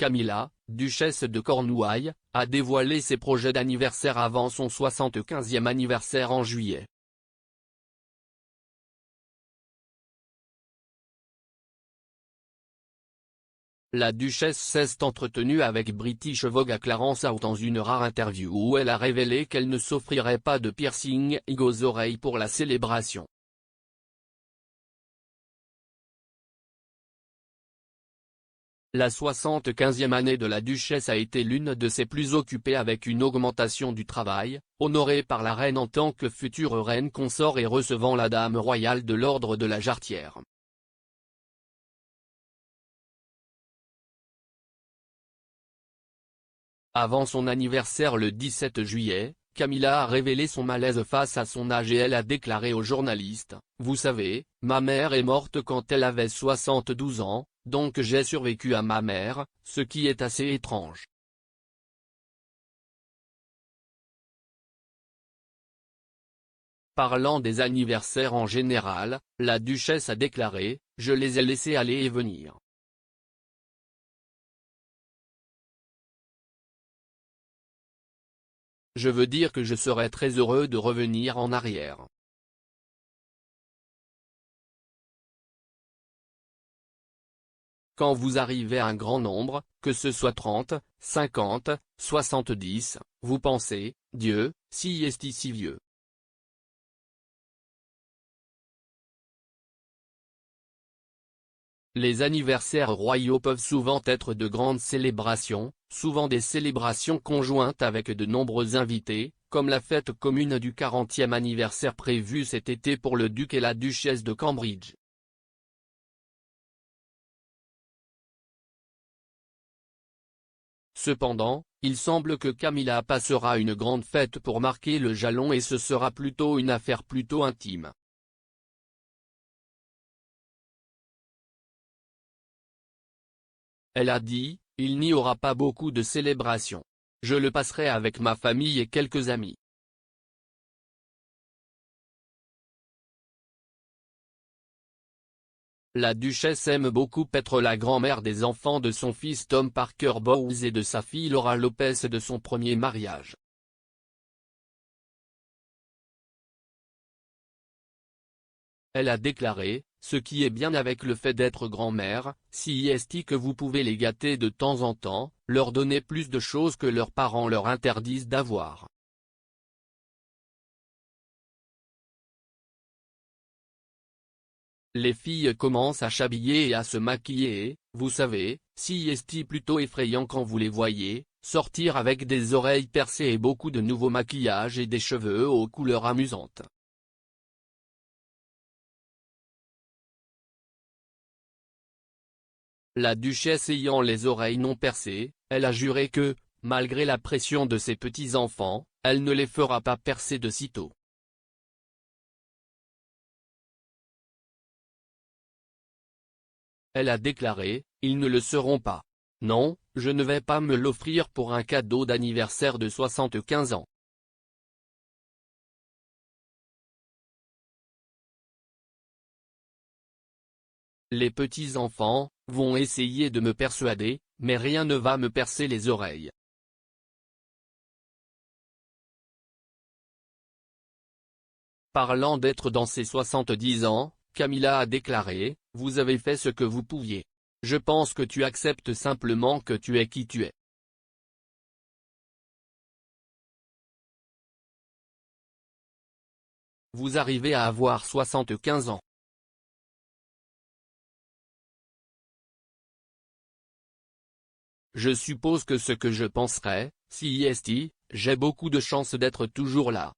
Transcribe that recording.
Camilla, duchesse de Cornouailles, a dévoilé ses projets d'anniversaire avant son 75e anniversaire en juillet. La duchesse s'est entretenue avec British Vogue à Clarence House dans une rare interview où elle a révélé qu'elle ne s'offrirait pas de piercing aux oreilles pour la célébration. La 75e année de la duchesse a été l'une de ses plus occupées avec une augmentation du travail, honorée par la reine en tant que future reine consort et recevant la dame royale de l'ordre de la Jarretière. Avant son anniversaire le 17 juillet, Camilla a révélé son malaise face à son âge et elle a déclaré aux journalistes « Vous savez, ma mère est morte quand elle avait 72 ans, donc j'ai survécu à ma mère, ce qui est assez étrange. » Parlant des anniversaires en général, la duchesse a déclaré « Je les ai laissés aller et venir. Je veux dire que je serais très heureux de revenir en arrière. » Quand vous arrivez à un grand nombre, que ce soit 30, 50, 70, vous pensez, Dieu, si est-il si vieux. Les anniversaires royaux peuvent souvent être de grandes célébrations, souvent des célébrations conjointes avec de nombreux invités, comme la fête commune du 40e anniversaire prévue cet été pour le duc et la duchesse de Cambridge. Cependant, il semble que Camilla passera une grande fête pour marquer le jalon et ce sera plutôt une affaire plutôt intime. Elle a dit, il n'y aura pas beaucoup de célébrations. Je le passerai avec ma famille et quelques amis. La duchesse aime beaucoup être la grand-mère des enfants de son fils Tom Parker Bowles et de sa fille Laura Lopez de son premier mariage. Elle a déclaré, ce qui est bien avec le fait d'être grand-mère, si est que vous pouvez les gâter de temps en temps, leur donner plus de choses que leurs parents leur interdisent d'avoir. Les filles commencent à s'habiller et à se maquiller et, vous savez, si est plutôt effrayant quand vous les voyez, sortir avec des oreilles percées et beaucoup de nouveaux maquillages et des cheveux aux couleurs amusantes. La duchesse ayant les oreilles non percées, elle a juré que, malgré la pression de ses petits-enfants, elle ne les fera pas percer de sitôt. Elle a déclaré, ils ne le seront pas. Non, je ne vais pas me l'offrir pour un cadeau d'anniversaire de 75 ans. Les petits-enfants vont essayer de me persuader, mais rien ne va me percer les oreilles. Parlant d'être dans ses 70 ans, Camilla a déclaré, « Vous avez fait ce que vous pouviez. Je pense que tu acceptes simplement que tu es qui tu es. » Vous arrivez à avoir 75 ans. Je suppose que ce que je penserais, si j'ai beaucoup de chance d'être toujours là.